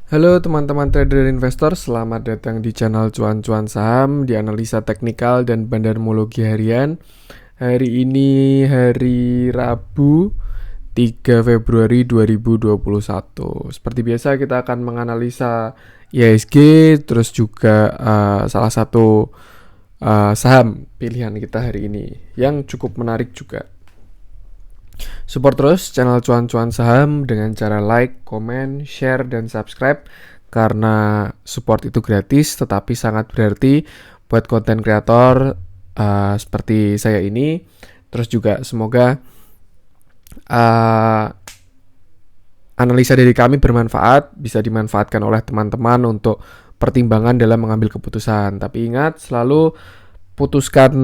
Halo teman-teman trader investor, selamat datang di channel Cuan-Cuan Saham di analisa teknikal dan bandarmologi harian. Hari ini hari Rabu 3 Februari 2021. Seperti biasa kita akan menganalisa IHSG, terus juga salah satu saham pilihan kita hari ini yang cukup menarik juga. Support terus channel Cuan-Cuan Saham dengan cara like, komen, share, dan subscribe. Karena support itu gratis tetapi sangat berarti buat konten kreator seperti saya ini. Terus juga semoga analisa dari kami bermanfaat, bisa dimanfaatkan oleh teman-teman untuk pertimbangan dalam mengambil keputusan. Tapi ingat, selalu putuskan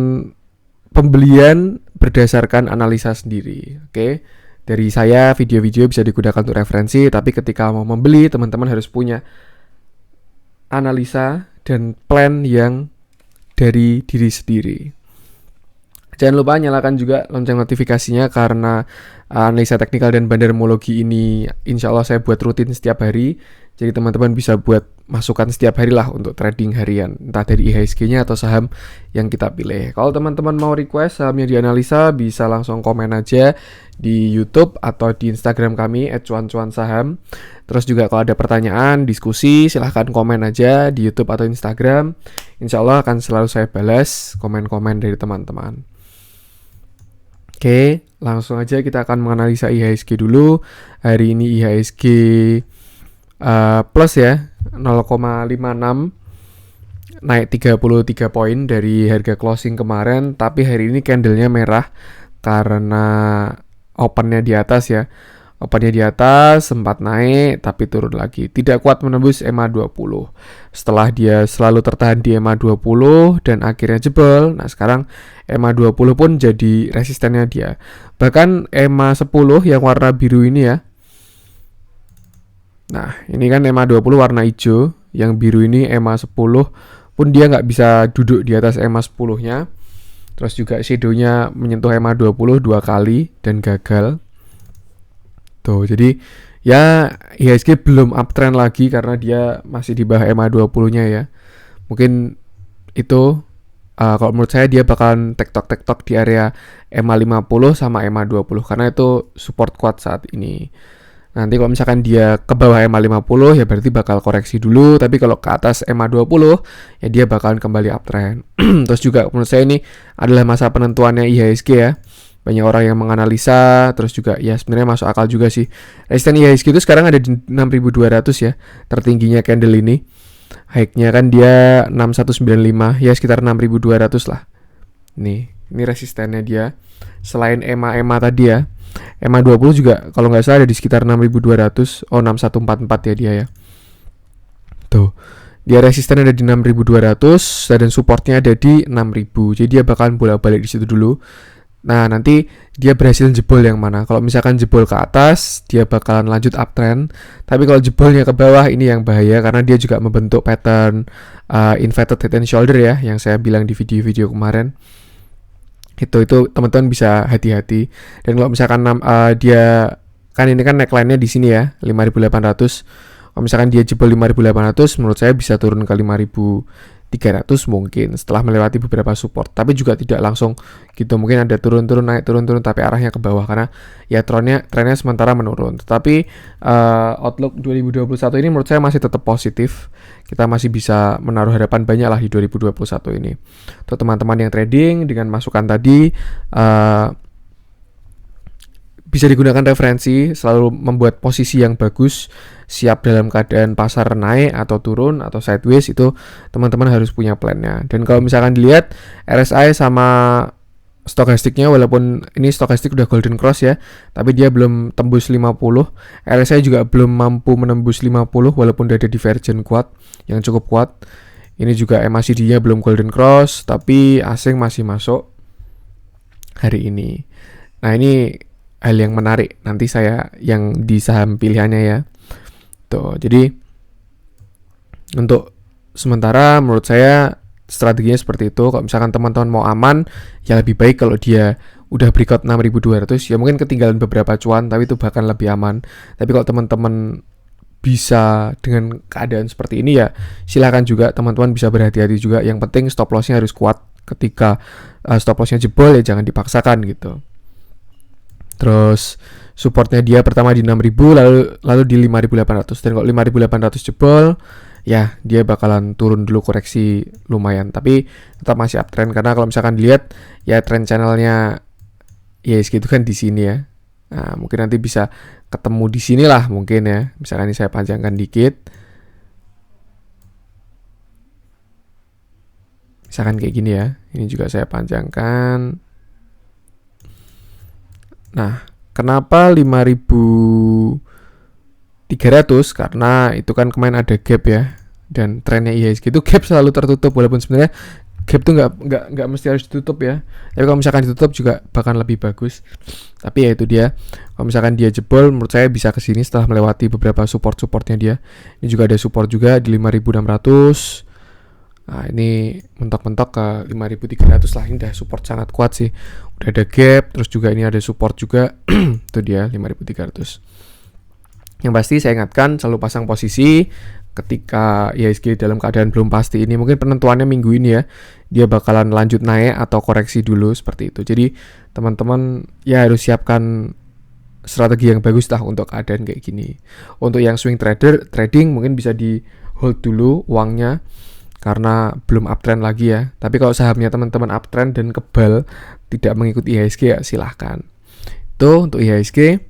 pembelian berdasarkan analisa sendiri. Oke. Dari saya video-video bisa digunakan untuk referensi, tapi ketika mau membeli teman-teman harus punya analisa dan plan yang dari diri sendiri. Jangan lupa nyalakan juga lonceng notifikasinya karena analisa teknikal dan bandarmologi ini insya Allah saya buat rutin setiap hari. Jadi teman-teman bisa buat masukan setiap hari lah untuk trading harian, entah dari IHSG-nya atau saham yang kita pilih. Kalau teman-teman mau request sahamnya dianalisa, bisa langsung komen aja di YouTube atau di Instagram kami @cuan-cuan-saham. Terus juga kalau ada pertanyaan, diskusi, silahkan komen aja di YouTube atau Instagram. Insya Allah akan selalu saya balas komen-komen dari teman-teman. Oke, langsung aja kita akan menganalisa IHSG dulu. Hari ini IHSG plus ya, 0,56, naik 33 poin dari harga closing kemarin. Tapi hari ini candlenya merah karena opennya di atas ya. Opennya di atas, sempat naik tapi turun lagi. Tidak kuat menembus EMA 20. Setelah dia selalu tertahan di EMA 20 dan akhirnya jebol. Nah sekarang EMA 20 pun jadi resistennya dia. Bahkan EMA 10 yang warna biru ini ya. Nah ini kan EMA 20 warna hijau. Yang biru ini EMA 10 pun dia nggak bisa duduk di atas EMA 10 nya. Terus juga shadownya menyentuh EMA 20 dua kali dan gagal. Tuh, jadi ya IHSG belum uptrend lagi karena dia masih di bawah EMA 20-nya ya. Mungkin itu kalau menurut saya dia bakalan tektok-tektok di area EMA 50 sama EMA 20 karena itu support kuat saat ini. Nanti kalau misalkan dia ke bawah EMA 50 ya berarti bakal koreksi dulu, tapi kalau ke atas EMA 20 ya dia bakalan kembali uptrend. Terus juga menurut saya ini adalah masa penentuannya IHSG ya. Banyak orang yang menganalisa, terus juga ya sebenarnya masuk akal juga sih. Resisten IHSG itu sekarang ada di 6.200 ya, tertingginya candle ini. High-nya kan dia 6195, ya sekitar 6.200 lah. Ini resistennya dia. Selain EMA tadi ya, EMA 20 juga kalau nggak salah ada di sekitar 6.200. Oh 6144 ya dia ya. Tuh. Dia resisten ada di 6.200 dan supportnya ada di 6.000. Jadi dia bakalan bolak-balik di situ dulu. Nah nanti dia berhasil jebol yang mana. Kalau misalkan jebol ke atas dia bakalan lanjut uptrend. Tapi kalau jebolnya ke bawah ini yang bahaya karena dia juga membentuk pattern inverted head and shoulder ya, yang saya bilang di video-video kemarin. Itu teman-teman bisa hati-hati. Dan kalau misalkan dia kan ini kan neckline-nya di sini ya 5.800. Kalau misalkan dia jebol 5.800 menurut saya bisa turun ke 5.300 mungkin setelah melewati beberapa support, tapi juga tidak langsung gitu, mungkin ada turun-turun naik turun-turun tapi arahnya ke bawah karena ya trennya sementara menurun. Tetapi outlook 2021 ini menurut saya masih tetap positif, kita masih bisa menaruh harapan banyak lah di 2021 ini. Untuk teman-teman yang trading dengan masukan tadi bisa digunakan referensi, selalu membuat posisi yang bagus, siap dalam keadaan pasar naik atau turun atau sideways, itu teman-teman harus punya plannya. Dan kalau misalkan dilihat RSI sama stokastiknya, walaupun ini stokastik udah golden cross ya, tapi dia belum tembus 50. RSI juga belum mampu menembus 50 walaupun udah ada divergent kuat yang cukup kuat. Ini juga MACD-nya belum golden cross, tapi asing masih masuk hari ini. Nah ini hal yang menarik nanti saya yang di saham pilihannya ya. Tuh, jadi untuk sementara menurut saya strateginya seperti itu. Kalau misalkan teman-teman mau aman, ya lebih baik kalau dia udah breakout 6.200 ya mungkin ketinggalan beberapa cuan, tapi itu bahkan lebih aman. Tapi kalau teman-teman bisa dengan keadaan seperti ini ya silahkan juga teman-teman bisa berhati-hati juga. Yang penting stop lossnya harus kuat. Ketika stop lossnya jebol ya jangan dipaksakan gitu. Terus supportnya dia pertama di 6.000 lalu di 5.800, dan kalau 5.800 jebol ya dia bakalan turun dulu, koreksi lumayan, tapi tetap masih uptrend karena kalau misalkan dilihat ya trend channelnya IHSG itu kan di sini ya. Nah, mungkin nanti bisa ketemu di sini lah mungkin ya. Misalkan ini saya panjangkan dikit. Misalkan kayak gini ya. Ini juga saya panjangkan. Nah, kenapa 5.300? Karena itu kan kemarin ada gap ya. Dan trennya IHSG itu gap selalu tertutup, walaupun sebenarnya gap tuh nggak mesti harus ditutup ya. Tapi kalau misalkan ditutup juga bahkan lebih bagus. Tapi ya itu dia. Kalau misalkan dia jebol, menurut saya bisa ke sini setelah melewati beberapa supportnya dia. Ini juga ada support juga di 5.600. Nah, ini mentok-mentok ke 5.300 lah. Ini udah support sangat kuat sih. Udah ada gap, terus juga ini ada support juga. Itu dia 5.300. Yang pasti saya ingatkan selalu pasang posisi ketika IHSG dalam keadaan belum pasti ini. Mungkin penentuannya minggu ini ya, dia bakalan lanjut naik atau koreksi dulu seperti itu. Jadi teman-teman ya harus siapkan strategi yang bagus lah untuk keadaan kayak gini. Untuk yang swing trading mungkin bisa di hold dulu uangnya karena belum uptrend lagi ya. Tapi kalau sahamnya teman-teman uptrend dan kebal tidak mengikuti IHSG ya silahkan. Itu untuk IHSG.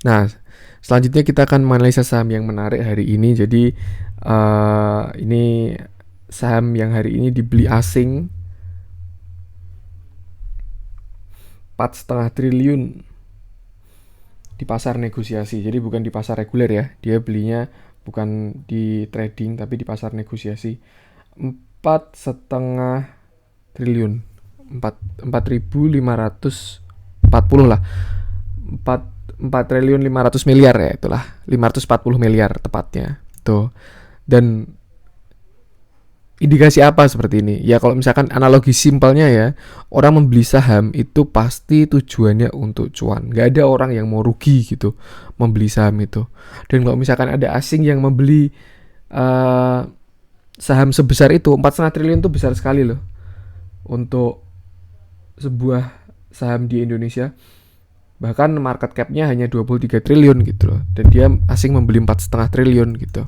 Nah, selanjutnya kita akan menganalisa saham yang menarik hari ini. Jadi ini saham yang hari ini dibeli asing 4,5 triliun di pasar negosiasi. Jadi bukan di pasar reguler ya. Dia belinya bukan di trading tapi di pasar negosiasi. 4,5 triliun. 4.540 lah. 4.500 miliar ya, itulah 540 miliar tepatnya tuh. Dan indikasi apa seperti ini ya? Kalau misalkan analogi simpelnya ya, orang membeli saham itu pasti tujuannya untuk cuan. Gak ada orang yang mau rugi gitu membeli saham itu. Dan kalau misalkan ada asing yang membeli saham sebesar itu, 4,5 triliun itu besar sekali loh untuk sebuah saham di Indonesia. Bahkan market cap-nya hanya 23 triliun gitu loh. Dan dia asing membeli 4,5 triliun gitu.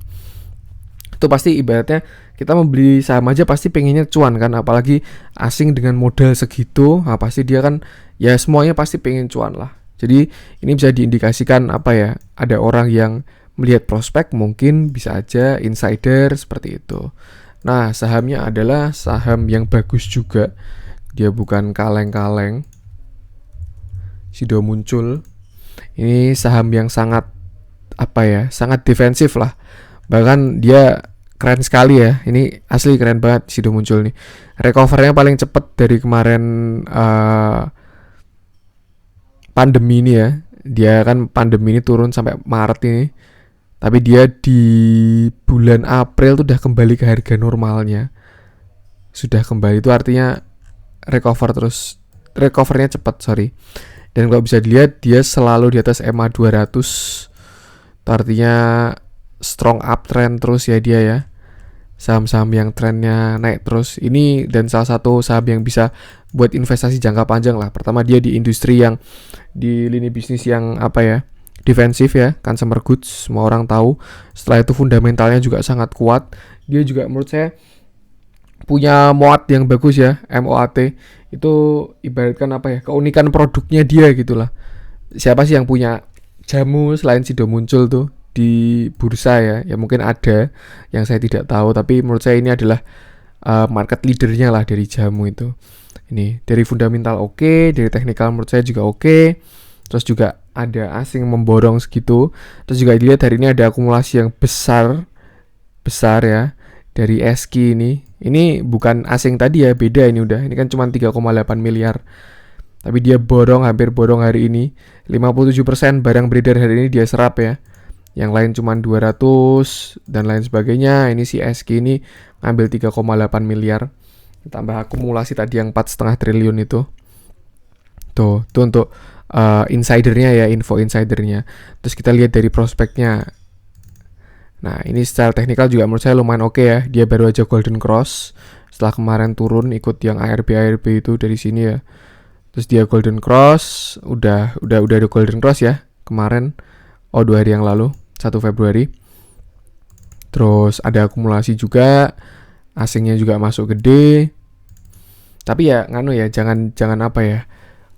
Itu pasti ibaratnya kita membeli saham aja pasti pengennya cuan kan. Apalagi asing dengan modal segitu. Nah pasti dia kan ya semuanya pasti pengen cuan lah. Jadi ini bisa diindikasikan apa ya. Ada orang yang melihat prospek, mungkin bisa aja insider seperti itu. Nah sahamnya adalah saham yang bagus juga. Dia bukan kaleng-kaleng. Sido muncul. Ini saham yang sangat apa ya, sangat defensif lah. Bahkan dia keren sekali ya. Ini asli keren banget Sido muncul nih. Recovernya paling cepet dari kemarin pandemi ini ya. Dia kan pandemi ini turun sampai Maret ini. Tapi dia di bulan April tuh udah kembali ke harga normalnya. Sudah kembali, itu artinya recovernya cepat, sorry. Dan kalau bisa dilihat dia selalu di atas EMA 200. Itu artinya strong uptrend terus ya dia ya. Saham-saham yang trennya naik terus. Ini dan salah satu saham yang bisa buat investasi jangka panjang lah. Pertama dia di industri yang di lini bisnis yang apa ya, defensif ya, consumer goods, semua orang tahu. Setelah itu fundamentalnya juga sangat kuat. Dia juga menurut saya punya MOAT yang bagus ya, MOAT. Itu ibaratkan apa ya, keunikan produknya dia gitulah. Siapa sih yang punya jamu selain Sido muncul tuh di bursa ya? Ya mungkin ada yang saya tidak tahu, tapi menurut saya ini adalah market leadernya lah dari jamu itu. Ini dari fundamental oke, dari teknikal menurut saya juga oke. Terus juga ada asing memborong segitu. Terus juga dilihat hari ini ada akumulasi yang besar ya dari SQ ini. Ini bukan asing tadi ya, beda ini udah. Ini kan cuma 3,8 miliar. Tapi dia hampir borong hari ini. 57% barang beredar hari ini dia serap ya. Yang lain cuma 200 dan lain sebagainya. Ini si SQ ini ngambil 3,8 miliar. Tambah akumulasi tadi yang 4,5 triliun itu. Tuh untuk insidernya ya, info insidernya. Terus kita lihat dari prospeknya. Nah, ini secara teknikal juga menurut saya lumayan oke ya. Dia baru aja golden cross setelah kemarin turun ikut yang ARB itu dari sini ya. Terus dia golden cross, udah ada golden cross ya kemarin. 2 hari yang lalu, 1 Februari. Terus ada akumulasi juga, asingnya juga masuk gede. Tapi ya nganu ya, jangan apa ya.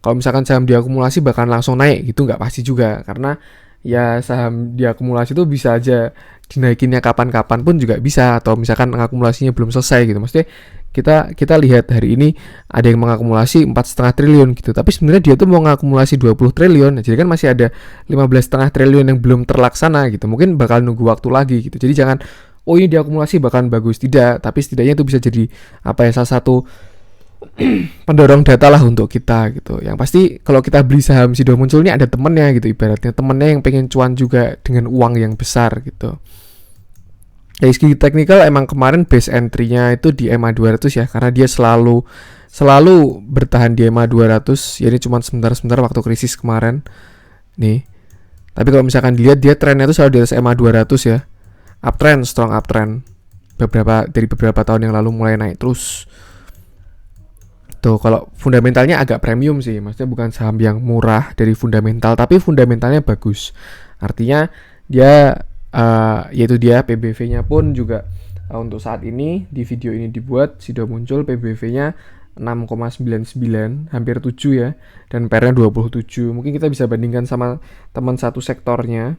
Kalau misalkan saham diakumulasi bahkan langsung naik gitu nggak pasti juga, karena ya saham diakumulasi itu bisa aja dinaikinnya kapan-kapan pun juga bisa, atau misalkan akumulasinya belum selesai gitu. Maksudnya kita lihat hari ini ada yang mengakumulasi 4,5 triliun gitu, tapi sebenarnya dia tuh mau mengakumulasi 20 triliun, jadi kan masih ada 15,5 triliun yang belum terlaksana gitu, mungkin bakal nunggu waktu lagi gitu. Jadi jangan ini diakumulasi bahkan bagus, tidak, tapi setidaknya itu bisa jadi apa ya, salah satu pendorong data lah untuk kita gitu. Yang pasti kalau kita beli saham Sido Muncul ini ada temennya gitu, ibaratnya temennya yang pengen cuan juga dengan uang yang besar gitu. Dari segi teknikal emang kemarin base entry-nya itu di EMA 200 ya, karena dia selalu bertahan di EMA 200. Ya ini cuma sebentar waktu krisis kemarin. Nih. Tapi kalau misalkan dilihat dia trennya itu selalu di atas EMA 200 ya. Uptrend, strong uptrend. Dari beberapa tahun yang lalu mulai naik terus. Tuh, kalau fundamentalnya agak premium sih. Maksudnya bukan saham yang murah dari fundamental, tapi fundamentalnya bagus. Artinya dia yaitu dia PBV-nya pun juga untuk saat ini di video ini dibuat Sido Muncul PBV-nya 6,99, hampir 7 ya, dan PER-nya 27. Mungkin kita bisa bandingkan sama teman satu sektornya.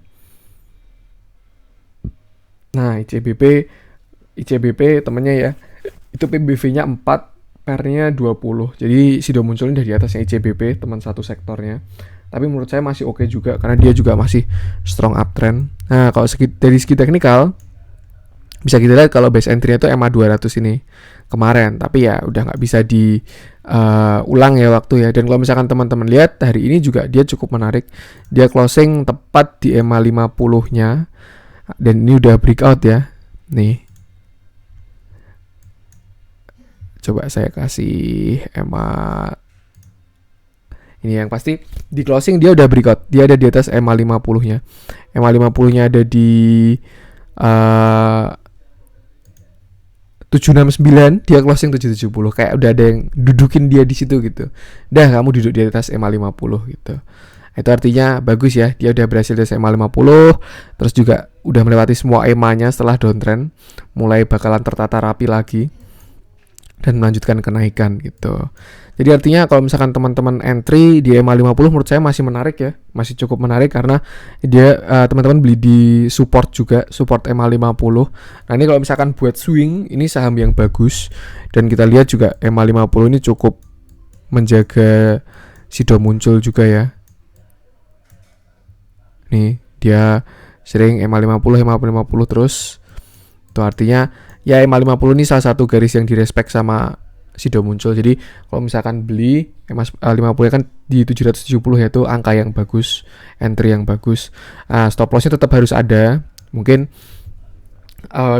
Nah, ICBP temennya ya, itu PBV-nya 4, PER-nya 20. Jadi Sido Muncul ini dari atasnya ICBP, teman satu sektornya. Tapi menurut saya masih oke juga, karena dia juga masih strong uptrend. Nah, kalau dari segi teknikal bisa kita lihat kalau base entry-nya itu EMA 200 ini kemarin, tapi ya udah nggak bisa diulang ya waktu ya. Dan kalau misalkan teman-teman lihat hari ini juga dia cukup menarik. Dia closing tepat di EMA 50-nya, dan ini udah breakout ya. Nih, coba saya kasih EMA. Ini yang pasti di closing dia udah breakout. Dia ada di atas EMA 50-nya. EMA 50-nya ada di 769, dia closing 770. Kayak udah ada yang dudukin dia di situ gitu. Dah, kamu duduk di atas EMA 50 gitu. Itu artinya bagus ya. Dia udah berhasil di atas EMA 50, terus juga udah melewati semua EMA-nya setelah downtrend, mulai bakalan tertata rapi lagi dan melanjutkan kenaikan gitu. Jadi artinya kalau misalkan teman-teman entry di EMA 50 menurut saya masih menarik ya. Masih cukup menarik karena dia teman-teman beli di support juga, support EMA 50. Nah, ini kalau misalkan buat swing, ini saham yang bagus. Dan kita lihat juga EMA 50 ini cukup menjaga Sido Muncul juga ya. Nih, dia sering EMA 50 terus. Itu artinya ya EMA 50 ini salah satu garis yang direspek sama Sido Muncul. Jadi kalau misalkan beli EMA 50 kan di 770 ya, itu angka yang bagus, entry yang bagus. Stop lossnya tetap harus ada. Mungkin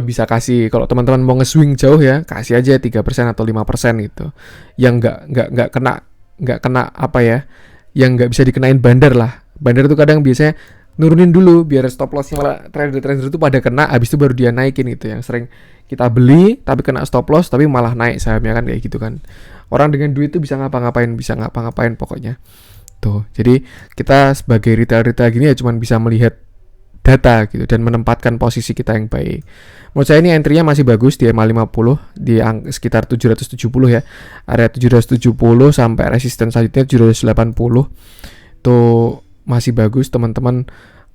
bisa kasih, kalau teman-teman mau nge-swing jauh ya, kasih aja 3% atau 5% gitu. Yang nggak kena apa ya, yang nggak bisa dikenain bandar lah. Bandar itu kadang biasanya nurunin dulu biar stop lossnya malah trader itu pada kena, habis itu baru dia naikin gitu. Yang sering kita beli tapi kena stop loss tapi malah naik sahamnya kan, kayak gitu kan. Orang dengan duit itu bisa ngapa-ngapain pokoknya. Tuh. Jadi kita sebagai retail gini ya cuman bisa melihat data gitu dan menempatkan posisi kita yang baik. Menurut saya ini entry-nya masih bagus di EMA 50 di sekitar 770 ya. Area 770 sampai resisten selanjutnya 780. Tuh masih bagus teman-teman.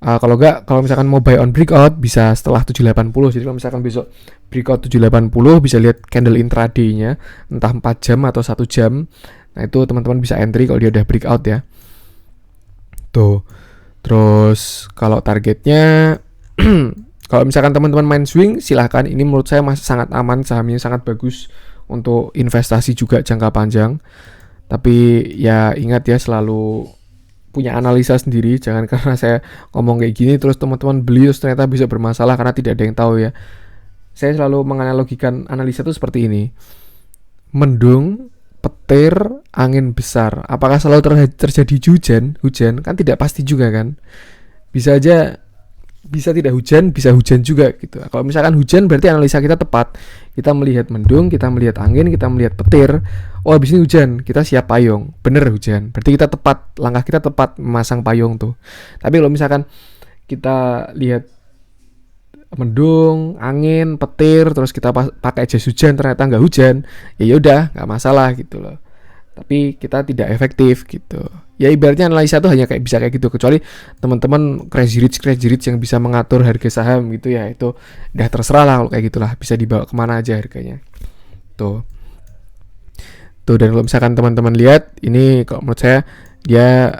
Kalau misalkan mau buy on breakout bisa setelah 780. Jadi kalau misalkan besok breakout 780 bisa lihat candle intraday-nya entah 4 jam atau 1 jam. Nah, itu teman-teman bisa entry kalau dia udah breakout ya. Tuh. Terus kalau targetnya kalau misalkan teman-teman main swing silahkan. Ini menurut saya masih sangat aman, sahamnya sangat bagus untuk investasi juga jangka panjang. Tapi ya ingat ya, selalu punya analisa sendiri. Jangan karena saya ngomong kayak gini terus teman-teman beli terus ternyata bisa bermasalah, karena tidak ada yang tahu ya. Saya selalu menganalogikan analisa itu seperti ini. Mendung, petir, angin besar. Apakah selalu terjadi hujan? Kan tidak pasti juga kan. Bisa aja bisa tidak hujan, bisa hujan juga gitu. Kalau misalkan hujan berarti analisa kita tepat. Kita melihat mendung, kita melihat angin, kita melihat petir. Oh, habis ini hujan, kita siap payung. Bener hujan. Berarti kita tepat, langkah kita tepat memasang payung tuh. Tapi kalau misalkan kita lihat mendung, angin, petir, terus kita pakai jas hujan ternyata nggak hujan, ya udah nggak masalah gitu loh. Tapi kita tidak efektif gitu. Ya ibaratnya analisa tuh hanya kayak bisa kayak gitu, kecuali teman-teman crazy rich yang bisa mengatur harga saham gitu ya, itu udah terserah lah kalau kayak gitulah, bisa dibawa kemana aja harganya. Tuh. Tuh, dan kalau misalkan teman-teman lihat ini, kalau menurut saya dia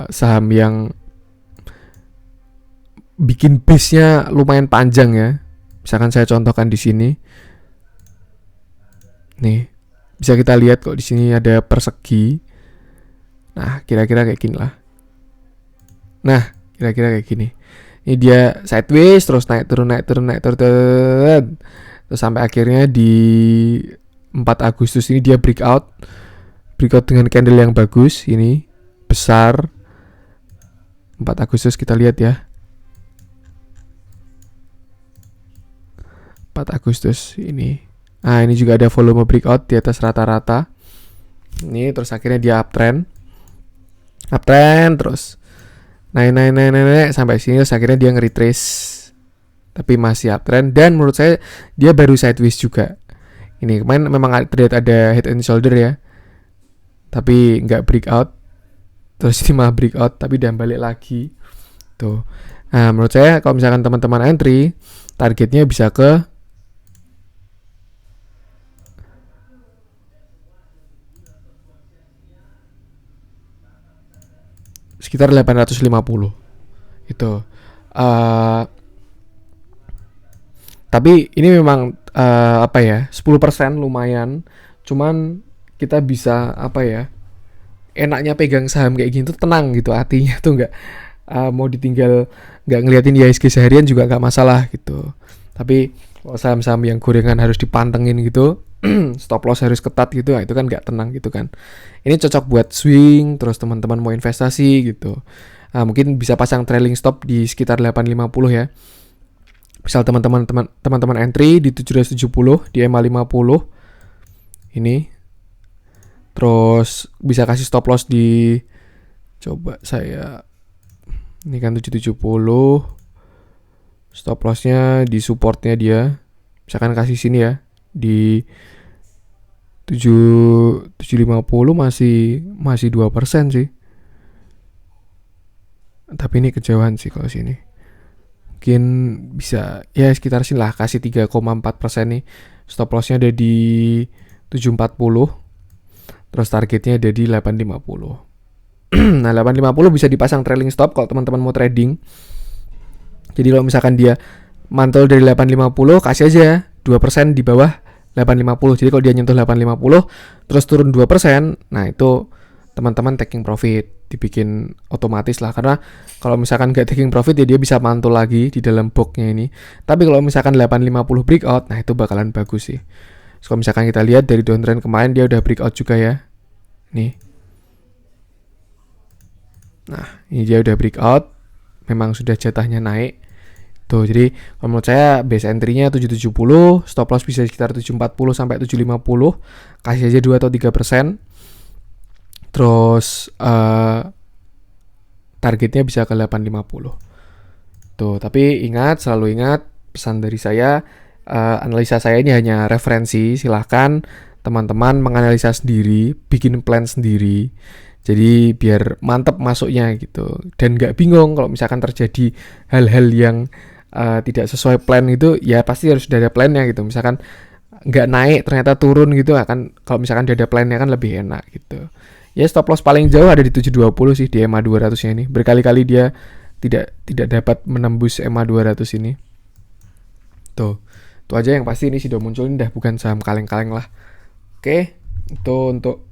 saham yang bikin base-nya lumayan panjang ya. Misalkan saya contohkan di sini. Nih, bisa kita lihat kok di sini ada persegi. Nah, kira-kira kayak gini lah. Nah, kira-kira kayak gini. Ini dia sideways terus naik turun. Terus sampai akhirnya di 4 Agustus ini dia breakout dengan candle yang bagus ini, besar. 4 Agustus kita lihat ya. 4 Agustus ini. Nah, ini juga ada volume breakout di atas rata-rata. Ini terus akhirnya dia uptrend terus naik sampai sini, terus akhirnya dia nge-retrace tapi masih uptrend, dan menurut saya dia baru sideways juga. Ini kemarin memang terlihat ada head and shoulder ya, tapi nggak breakout, terus ini malah breakout tapi dan balik lagi tuh. Nah, menurut saya kalau misalkan teman-teman entry, targetnya bisa ke sekitar 850 itu. Tapi ini memang apa ya, 10% lumayan. Cuman kita bisa apa ya, enaknya pegang saham kayak gini tuh tenang gitu hatinya tuh, nggak mau ditinggal, nggak ngeliatin IHSG seharian juga nggak masalah gitu. Tapi kalau saham-saham yang gorengan harus dipantengin gitu, stop loss harus ketat gitu, itu kan nggak tenang gitu kan. Ini cocok buat swing, terus teman-teman mau investasi gitu. Mungkin bisa pasang trailing stop di sekitar 850 ya. Misal teman-teman entry di 770 di EMA 50 ini. Terus bisa kasih stop loss di, coba saya, ini kan 770, stop lossnya di supportnya dia, misalkan kasih sini ya, di 750 masih 2% sih. Tapi ini kejauhan sih kalau sini. Mungkin bisa ya sekitar sini lah, kasih 3,4% nih. Stop lossnya ada di 740. Terus targetnya ada di 850. Nah, 850 bisa dipasang trailing stop kalau teman-teman mau trading. Jadi kalau misalkan dia mantul dari 850, kasih aja 2% di bawah 850. Jadi kalau dia nyentuh 850 terus turun 2%, nah itu teman-teman taking profit, dibikin otomatis lah. Karena kalau misalkan gak taking profit ya dia bisa mantul lagi di dalam boxnya ini. Tapi kalau misalkan 850 breakout, nah itu bakalan bagus sih. So, kalau misalkan kita lihat dari downtrend kemarin dia udah breakout juga ya. Nih. Nah, ini dia udah breakout. Memang sudah jatahnya naik. Tuh, jadi kalau menurut saya base entry-nya 770, stop loss bisa sekitar 740 sampai 750. Kasih aja 2 atau 3%. Terus targetnya bisa ke 850. Tuh, tapi selalu ingat pesan dari saya, analisa saya ini hanya referensi. Silahkan teman-teman menganalisa sendiri, bikin plan sendiri. Jadi biar mantep masuknya gitu. Dan gak bingung kalau misalkan terjadi hal-hal yang tidak sesuai plan gitu, ya pasti harus sudah ada plannya gitu. Misalkan nggak naik ternyata turun gitu, akan kalau misalkan dia ada plannya kan lebih enak gitu. Ya stop loss paling jauh ada di 720 sih di EMA 200 nya ini. Berkali-kali dia tidak dapat menembus EMA 200 ini. Tuh aja yang pasti ini sudah muncul, ini udah bukan saham kaleng-kaleng lah. Oke, itu untuk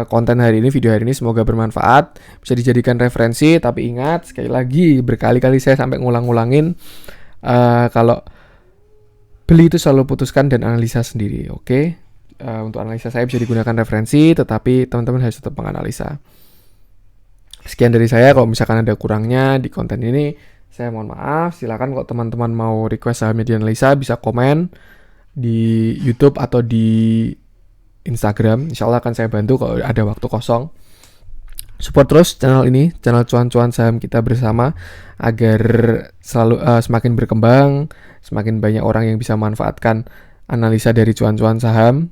konten hari ini, video hari ini semoga bermanfaat, bisa dijadikan referensi. Tapi ingat, sekali lagi berkali-kali saya sampai ngulang-ngulangin, kalau beli itu selalu putuskan dan analisa sendiri. Oke, untuk analisa saya bisa digunakan referensi, tetapi teman-teman harus tetap menganalisa. Sekian dari saya. Kalau misalkan ada kurangnya di konten ini, saya mohon maaf. Silakan kalau teman-teman mau request saham media analisa bisa komen di YouTube atau di Instagram. Insya Allah akan saya bantu kalau ada waktu kosong. Support terus channel ini, channel cuan-cuan saham kita bersama, agar selalu semakin berkembang, semakin banyak orang yang bisa manfaatkan analisa dari cuan-cuan saham.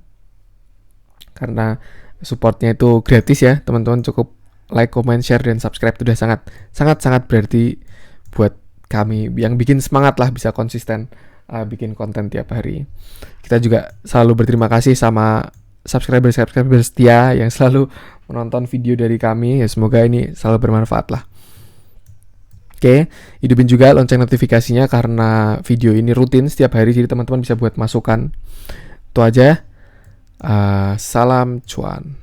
Karena supportnya itu gratis ya, teman-teman. Cukup like, comment, share, dan subscribe. Itu udah sangat berarti buat kami, yang bikin semangat lah bisa konsisten bikin konten tiap hari. Kita juga selalu berterima kasih sama subscriber setia yang selalu menonton video dari kami. Ya, semoga ini selalu bermanfaat lah. Oke, hidupin juga lonceng notifikasinya karena video ini rutin setiap hari, jadi teman-teman bisa buat masukan. Itu aja. Salam cuan.